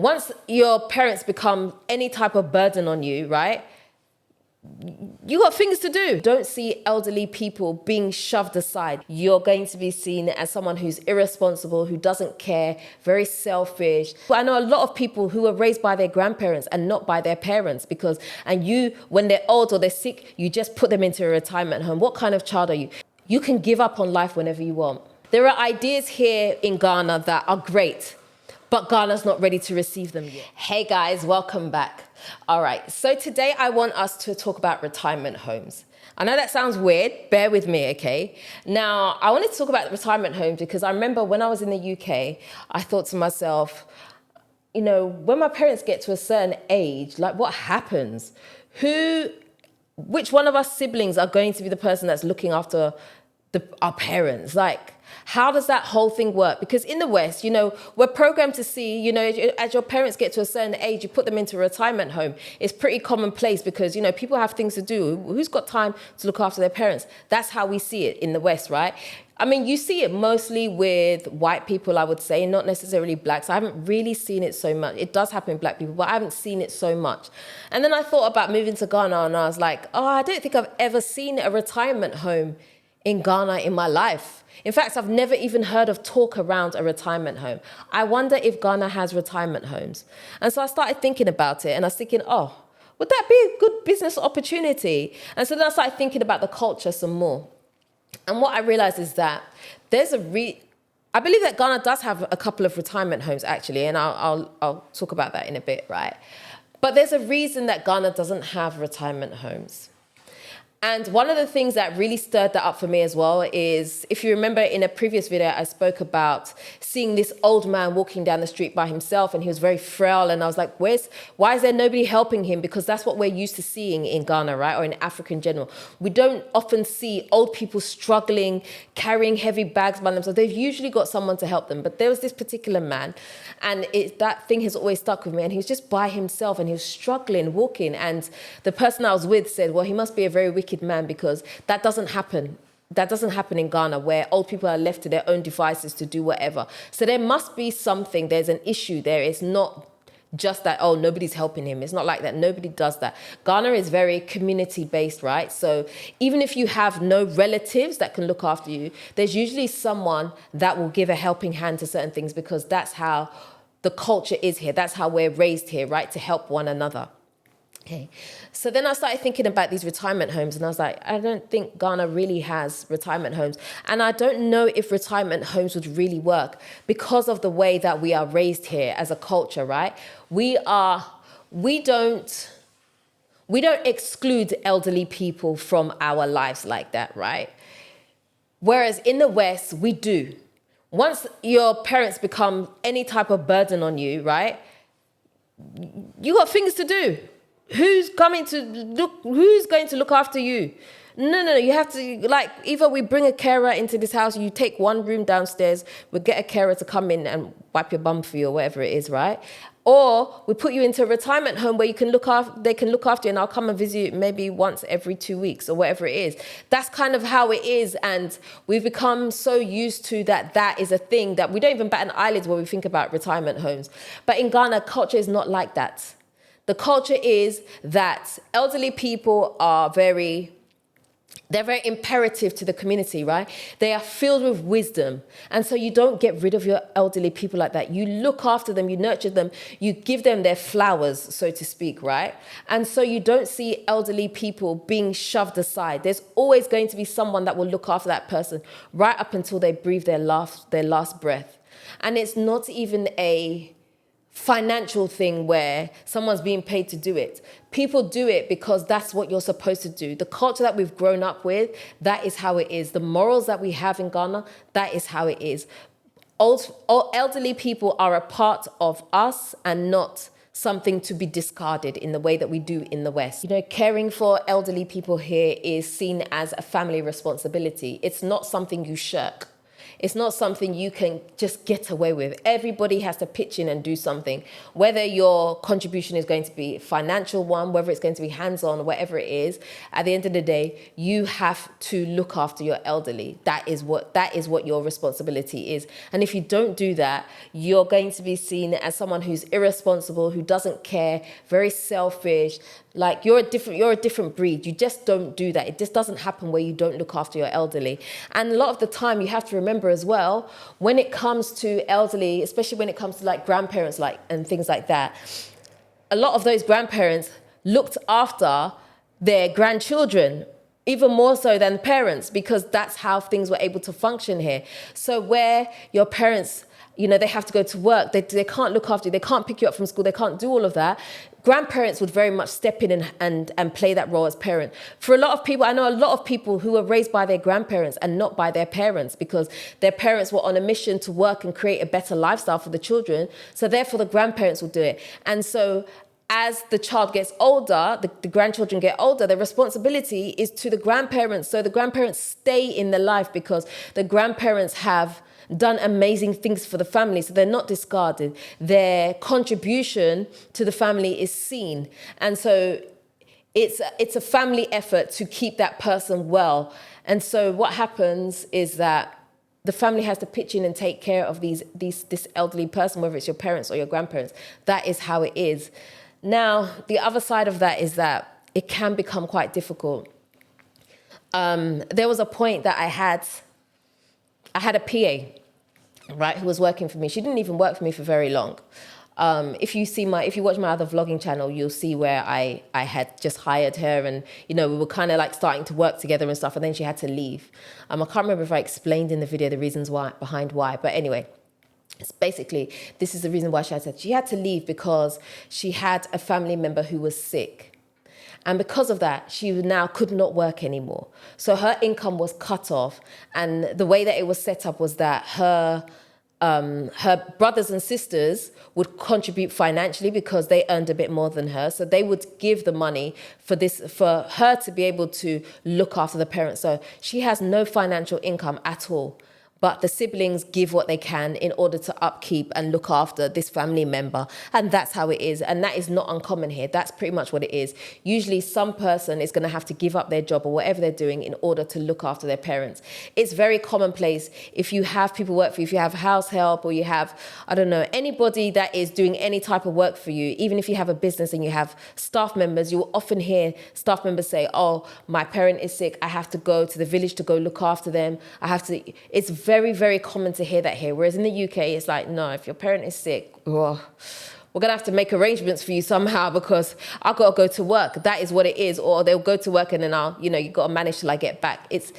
once your parents become any type of burden on you, right? You got things to do. Don't see elderly people being shoved aside. You're going to be seen as someone who's irresponsible, who doesn't care, very selfish. I know a lot of people who were raised by their grandparents and not by their parents and you, when they're old or they're sick, you just put them into a retirement home. What kind of child are you? You can give up on life whenever you want. There are ideas here in Ghana that are great, but Ghana's not ready to receive them yet. Hey guys, welcome back. All right, so today I want us to talk about retirement homes. I know that sounds weird, bear with me, okay? Now, I wanted to talk about retirement homes because I remember when I was in the UK, I thought to myself, you know, when my parents get to a certain age, like what happens? Which one of us siblings are going to be the person that's looking after our parents? Like, how does that whole thing work? Because in the West, you know, we're programmed to see, you know, as your parents get to a certain age, you put them into a retirement home. It's pretty commonplace because, you know, people have things to do. Who's got time to look after their parents? That's how we see it in the West, right? I mean, you see it mostly with white people, I would say, not necessarily blacks. I haven't really seen it so much. It does happen in black people, but I haven't seen it so much. And then I thought about moving to Ghana and I was like, oh, I don't think I've ever seen a retirement home in Ghana in my life. In fact, I've never even heard of talk around a retirement home. I wonder if Ghana has retirement homes. And so I started thinking about it and I was thinking, oh, would that be a good business opportunity? And so then I started thinking about the culture some more. And what I realized is that I believe that Ghana does have a couple of retirement homes actually, and I'll talk about that in a bit, right? But there's a reason that Ghana doesn't have retirement homes. And one of the things that really stirred that up for me as well is, if you remember in a previous video, I spoke about seeing this old man walking down the street by himself and he was very frail. And I was like, why is there nobody helping him? Because that's what we're used to seeing in Ghana, right? Or in Africa in general. We don't often see old people struggling, carrying heavy bags by themselves. They've usually got someone to help them. But there was this particular man and that thing has always stuck with me. And he was just by himself and he was struggling, walking. And the person I was with said, well, he must be a very wicked man because that doesn't happen. That doesn't happen in Ghana where old people are left to their own devices to do whatever. So there must be something, there's an issue there. It's not just that, oh, nobody's helping him. It's not like that. Nobody does that. Ghana is very community-based, right? So even if you have no relatives that can look after you, there's usually someone that will give a helping hand to certain things because that's how the culture is here. That's how we're raised here, right? To help one another. Okay, so then I started thinking about these retirement homes and I was like, I don't think Ghana really has retirement homes. And I don't know if retirement homes would really work because of the way that we are raised here as a culture, right? We don't exclude elderly people from our lives like that, right? Whereas in the West, we do. Once your parents become any type of burden on you, right? You got things to do. Who's going to look after you? No, you have to, like, either we bring a carer into this house, you take one room downstairs, we get a carer to come in and wipe your bum for you or whatever it is, right? Or we put you into a retirement home where they can look after you and I'll come and visit you maybe once every 2 weeks or whatever it is. That's kind of how it is. And we've become so used to that is a thing that we don't even bat an eyelid when we think about retirement homes. But in Ghana, culture is not like that. The culture is that elderly people are very imperative to the community, right? They are filled with wisdom. And so you don't get rid of your elderly people like that. You look after them, you nurture them, you give them their flowers, so to speak, right? And so you don't see elderly people being shoved aside. There's always going to be someone that will look after that person right up until they breathe their last breath. And it's not even a financial thing where someone's being paid to do it. People do it because that's what you're supposed to do. The culture that we've grown up with, that is how it is. The morals that we have in Ghana, that is how it is. Elderly people are a part of us and not something to be discarded in the way that we do in the West. You know, caring for elderly people here is seen as a family responsibility. It's not something you shirk. It's not something you can just get away with. Everybody has to pitch in and do something, whether your contribution is going to be a financial one, whether it's going to be hands-on, whatever it is. At the end of the day, you have to look after your elderly. That is what your responsibility is. And if you don't do that, you're going to be seen as someone who's irresponsible, who doesn't care, very selfish. Like you're a different breed. You just don't do that. It just doesn't happen where you don't look after your elderly. And a lot of the time you have to remember as well, when it comes to elderly, especially when it comes to like grandparents and things like that, a lot of those grandparents looked after their grandchildren, even more so than parents, because that's how things were able to function here. So where your parents, they have to go to work, they can't look after you, they can't pick you up from school, they can't do all of that, grandparents would very much step in and play that role as parent. For a lot of people, I know a lot of people who were raised by their grandparents and not by their parents, because their parents were on a mission to work and create a better lifestyle for the children. So therefore the grandparents will do it. And so as the child gets older, the grandchildren get older, the responsibility is to the grandparents. So the grandparents stay in the life because the grandparents have done amazing things for the family, so they're not discarded. Their contribution to the family is seen. And so it's a family effort to keep that person well. And so what happens is that the family has to pitch in and take care of this elderly person, whether it's your parents or your grandparents. That is how it is. Now, the other side of that is that it can become quite difficult. There was a point that I had a PA, right, who was working for me. She didn't even work for me for very long. If you watch my other vlogging channel, you'll see where I had just hired her, and we were kind of like starting to work together and stuff, and then she had to leave. I can't remember if I explained in the video the reasons behind why, but anyway. It's basically, this is the reason why she had to leave, because she had a family member who was sick. And because of that, she now could not work anymore. So her income was cut off. And the way that it was set up was that her brothers and sisters would contribute financially because they earned a bit more than her. So they would give the money for her to be able to look after the parents. So she has no financial income at all. But the siblings give what they can in order to upkeep and look after this family member. And that's how it is. And that is not uncommon here. That's pretty much what it is. Usually some person is going to have to give up their job or whatever they're doing in order to look after their parents. It's very commonplace if you have people work for you, if you have house help, or you have, anybody that is doing any type of work for you. Even if you have a business and you have staff members, you will often hear staff members say, oh, my parent is sick, I have to go to the village to go look after them. It's very, very common to hear that here. Whereas in the UK, it's like, no, if your parent is sick, we're going to have to make arrangements for you somehow because I've got to go to work. That is what it is. Or they'll go to work and then you've got to manage till I get back. It's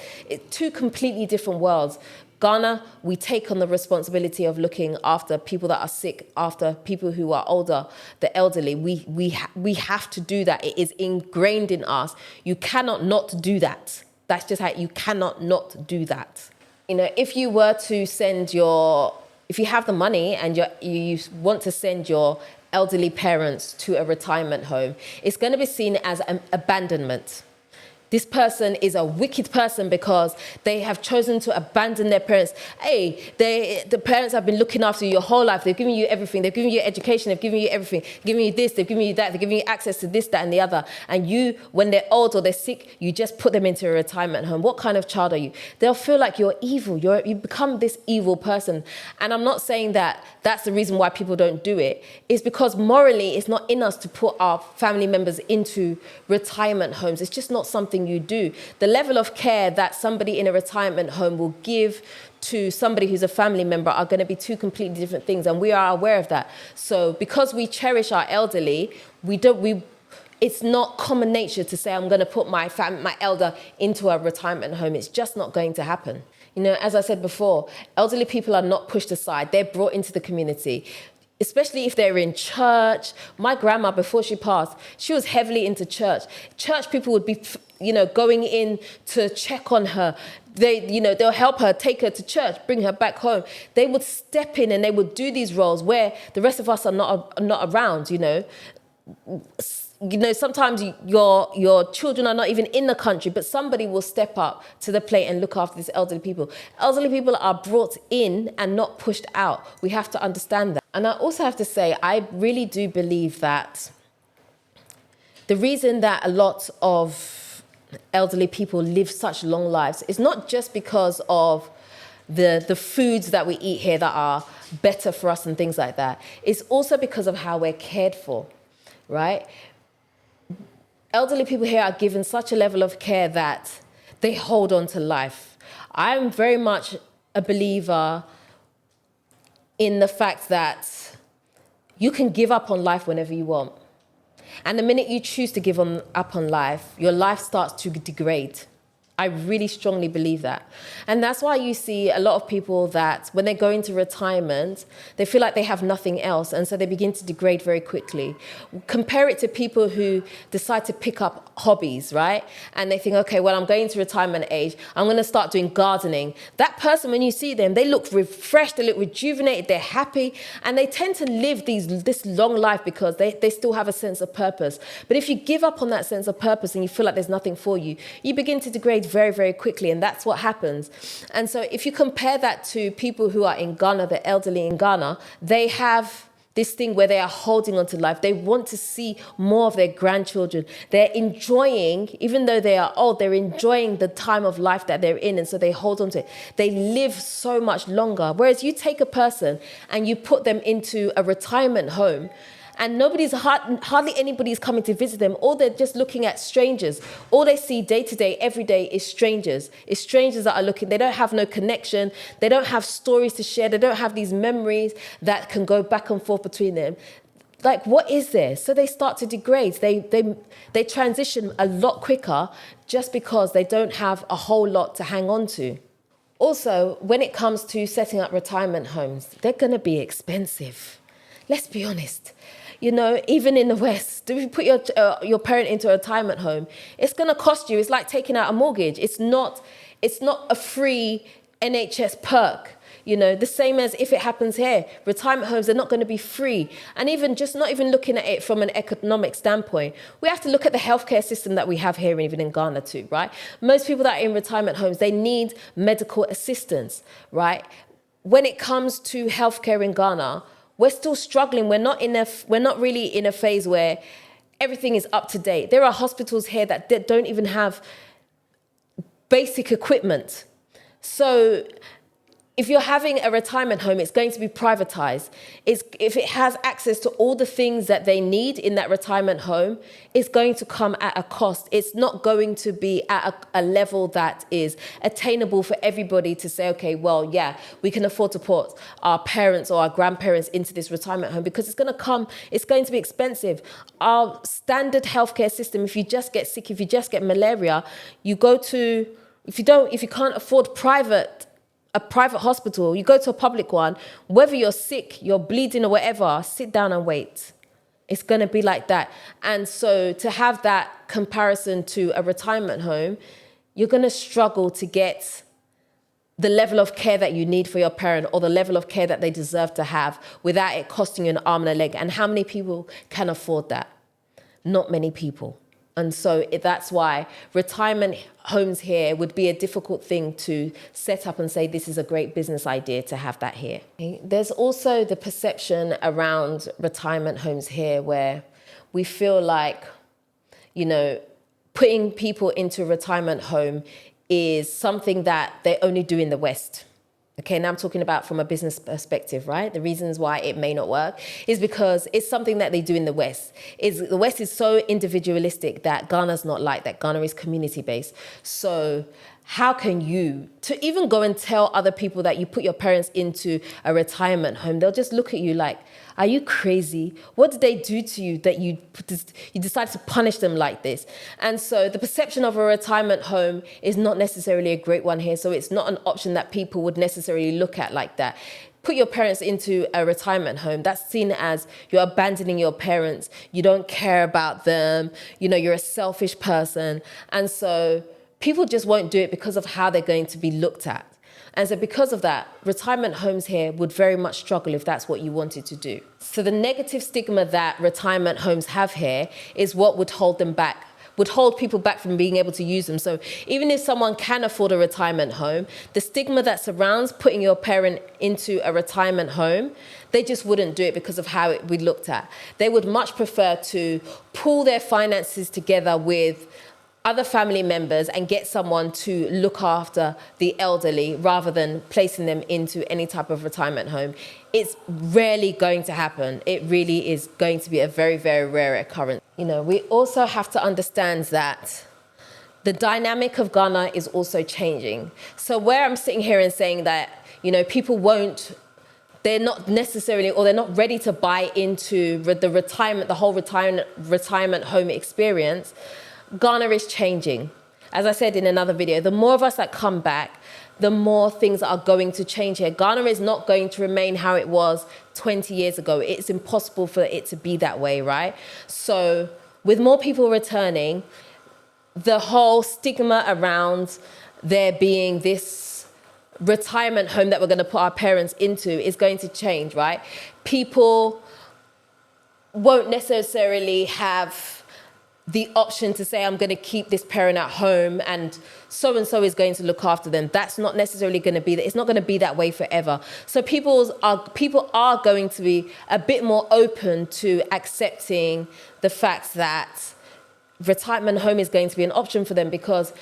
two completely different worlds. Ghana, we take on the responsibility of looking after people that are sick, after people who are older, the elderly. We have to do that. It is ingrained in us. You cannot not do that. That's just how you cannot not do that. If you were to if you have the money and you want to send your elderly parents to a retirement home, it's going to be seen as an abandonment. This person is a wicked person because they have chosen to abandon their parents. Hey, the parents have been looking after you your whole life. They've given you everything. They've given you education. They've given you everything. They've given you this. They've given you that. They've given you access to this, that, and the other. And you, when they're old or they're sick, you just put them into a retirement home. What kind of child are you? They'll feel like you're evil. You become this evil person. And I'm not saying that that's the reason why people don't do it. It's because morally, it's not in us to put our family members into retirement homes. It's just not something you do. The level of care that somebody in a retirement home will give to somebody who's a family member are going to be two completely different things, and we are aware of that. So because we cherish our elderly, it's not common nature to say I'm going to put my elder into a retirement home. It's just not going to happen. As I said before, elderly people are not pushed aside. They're brought into the community. Especially if they're in church. My grandma, before she passed, she was heavily into church. Church people would be, going in to check on her. They'll help her, take her to church, bring her back home. They would step in and they would do these roles where the rest of us are not around, Sometimes your children are not even in the country, but somebody will step up to the plate and look after these elderly people. Elderly people are brought in and not pushed out. We have to understand that. And I also have to say, I really do believe that the reason that a lot of elderly people live such long lives is not just because of the foods that we eat here that are better for us and things like that. It's also because of how we're cared for, right? Elderly people here are given such a level of care that they hold on to life. I'm very much a believer in the fact that you can give up on life whenever you want. And the minute you choose to give up on life, your life starts to degrade. I really strongly believe that. And that's why you see a lot of people that when they go into retirement, they feel like they have nothing else. And so they begin to degrade very quickly. Compare it to people who decide to pick up hobbies, right? And they think, okay, well, I'm going to retirement age. I'm going to start doing gardening. That person, when you see them, they look refreshed, they look rejuvenated, they're happy. And they tend to live this long life because they still have a sense of purpose. But if you give up on that sense of purpose and you feel like there's nothing for you, you begin to degrade very, very quickly, and that's what happens. And so if you compare that to people who are in Ghana, the elderly in Ghana, they have this thing where they are holding on to life. They want to see more of their grandchildren. They're enjoying, even though they are old, they're enjoying the time of life that they're in, and so they hold on to it. They live so much longer. Whereas you take a person and you put them into a retirement home, and hardly anybody's coming to visit them, or they're just looking at strangers. All they see day to day, every day is strangers. It's strangers that are looking. They don't have no connection. They don't have stories to share. They don't have these memories that can go back and forth between them. Like, what is there? So they start to degrade. They transition a lot quicker just because they don't have a whole lot to hang on to. Also, when it comes to setting up retirement homes, they're going to be expensive. Let's be honest. Even in the West, if you put your parent into a retirement home, it's going to cost you. It's like taking out a mortgage. It's not a free NHS perk. The same as if it happens here. Retirement homes are not going to be free. And not even looking at it from an economic standpoint, we have to look at the healthcare system that we have here, even in Ghana too, right? Most people that are in retirement homes, they need medical assistance, right? When it comes to healthcare in Ghana, we're still struggling. We're not really in a phase where everything is up to date. There are hospitals here that don't even have basic equipment. So if you're having a retirement home, it's going to be privatized. If it has access to all the things that they need in that retirement home, it's going to come at a cost. It's not going to be at a level that is attainable for everybody to say, okay, well, yeah, we can afford to put our parents or our grandparents into this retirement home, because it's going to be expensive. Our standard healthcare system, if you just get sick, if you just get malaria, if you can't afford a private hospital, you go to a public one, whether you're sick, you're bleeding or whatever, sit down and wait. It's going to be like that. And so to have that comparison to a retirement home, you're going to struggle to get the level of care that you need for your parent, or the level of care that they deserve to have, without it costing you an arm and a leg. And how many people can afford that? Not many people. And so that's why retirement homes here would be a difficult thing to set up and say, this is a great business idea to have that here. There's also the perception around retirement homes here where we feel like, putting people into a retirement home is something that they only do in the West. Okay, now I'm talking about from a business perspective, right? The reasons why it may not work is because it's something that they do in the West. The West is so individualistic that Ghana's not like that. Ghana is community-based. So how can you, to even go and tell other people that you put your parents into a retirement home, they'll just look at you like, are you crazy? What did they do to you that you decided to punish them like this? And so the perception of a retirement home is not necessarily a great one here. So it's not an option that people would necessarily look at like that. Put your parents into a retirement home, that's seen as you're abandoning your parents. You don't care about them. You're a selfish person. And so people just won't do it because of how they're going to be looked at. And so because of that, retirement homes here would very much struggle if that's what you wanted to do. So the negative stigma that retirement homes have here is what would hold them back, would hold people back from being able to use them. So even if someone can afford a retirement home, the stigma that surrounds putting your parent into a retirement home, they just wouldn't do it because of how it would be looked at. They would much prefer to pool their finances together with other family members and get someone to look after the elderly rather than placing them into any type of retirement home. It's rarely going to happen. It really is going to be a very, very rare occurrence. You know, we also have to understand that the dynamic of Ghana is also changing. So where I'm sitting here and saying that, you know, people they're not necessarily, or they're not ready to buy into the whole retirement home experience, Ghana is changing. As I said in another video, the more of us that come back, the more things are going to change here. Ghana is not going to remain how it was 20 years ago. It's impossible for it to be that way, right? So with more people returning, the whole stigma around there being this retirement home that we're going to put our parents into is going to change, right? People won't necessarily have the option to say, I'm going to keep this parent at home and so is going to look after them. That's not necessarily going to be that. It's not going to be that way forever. So people are going to be a bit more open to accepting the fact that retirement home is going to be an option for them because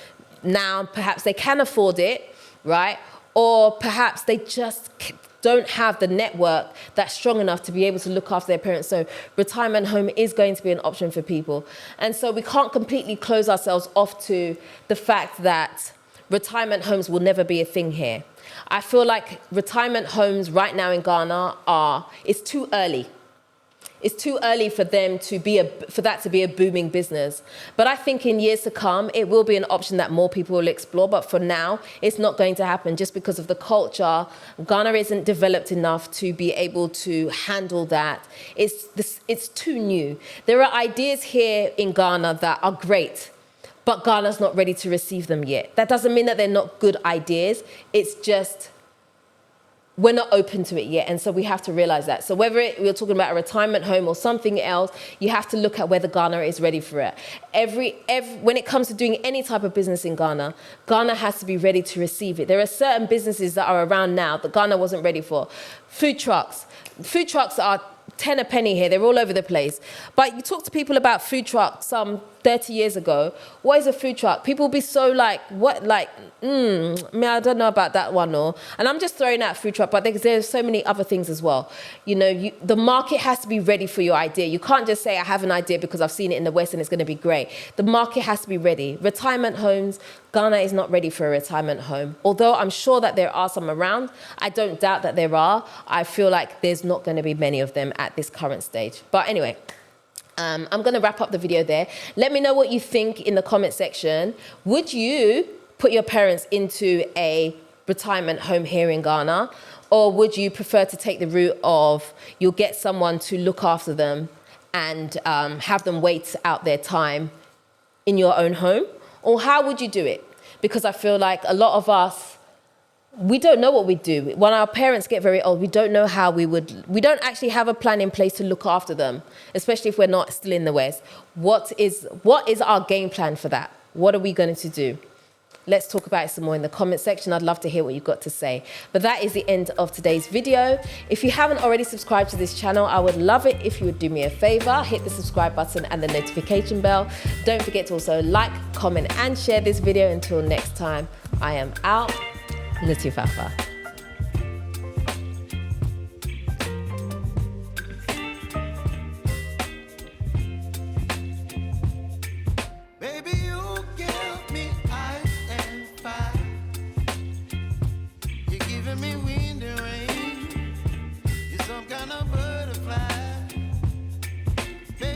now perhaps they can afford it, right? Or perhaps they just don't have the network that's strong enough to be able to look after their parents. So retirement home is going to be an option for people. And so we can't completely close ourselves off to the fact that retirement homes will never be a thing here. I feel like retirement homes right now in Ghana it's too early. It's too early for them for that to be a booming business. But I think in years to come, it will be an option that more people will explore. But for now, it's not going to happen just because of the culture. Ghana isn't developed enough to be able to handle that. It's too new. There are ideas here in Ghana that are great, but Ghana's not ready to receive them yet. That doesn't mean that they're not good ideas. It's just we're not open to it yet, and so we have to realize that. So whether we're talking about a retirement home or something else, you have to look at whether Ghana is ready for it. When it comes to doing any type of business in Ghana, Ghana has to be ready to receive it. There are certain businesses that are around now that Ghana wasn't ready for. Food trucks. Food trucks are 10 a penny here. They're all over the place. But you talk to people about food trucks 30 years ago. What is a food truck? People will be so like, what, like, I don't know about that one, or, and I'm just throwing out food truck, but there's so many other things as well. You know, the market has to be ready for your idea. You can't just say, I have an idea because I've seen it in the West and it's going to be great. The market has to be ready. Retirement homes, Ghana is not ready for a retirement home. Although I'm sure that there are some around, I don't doubt that there are. I feel like there's not going to be many of them at this current stage. But anyway, I'm going to wrap up the video there. Let me know what you think in the comment section. Would you put your parents into a retirement home here in Ghana? Or would you prefer to take the route of you'll get someone to look after them and have them wait out their time in your own home? Or how would you do it? Because I feel like a lot of us, we don't know what we do. When our parents get very old, we don't know how we don't actually have a plan in place to look after them, especially if we're not still in the West. What is our game plan for that? What are we going to do? Let's talk about it some more in the comment section. I'd love to hear what you've got to say. But that is the end of today's video. If you haven't already subscribed to this channel, I would love it if you would do me a favor, hit the subscribe button and the notification bell. Don't forget to also like, comment and share this video. Until next time, I am out. Latifafa.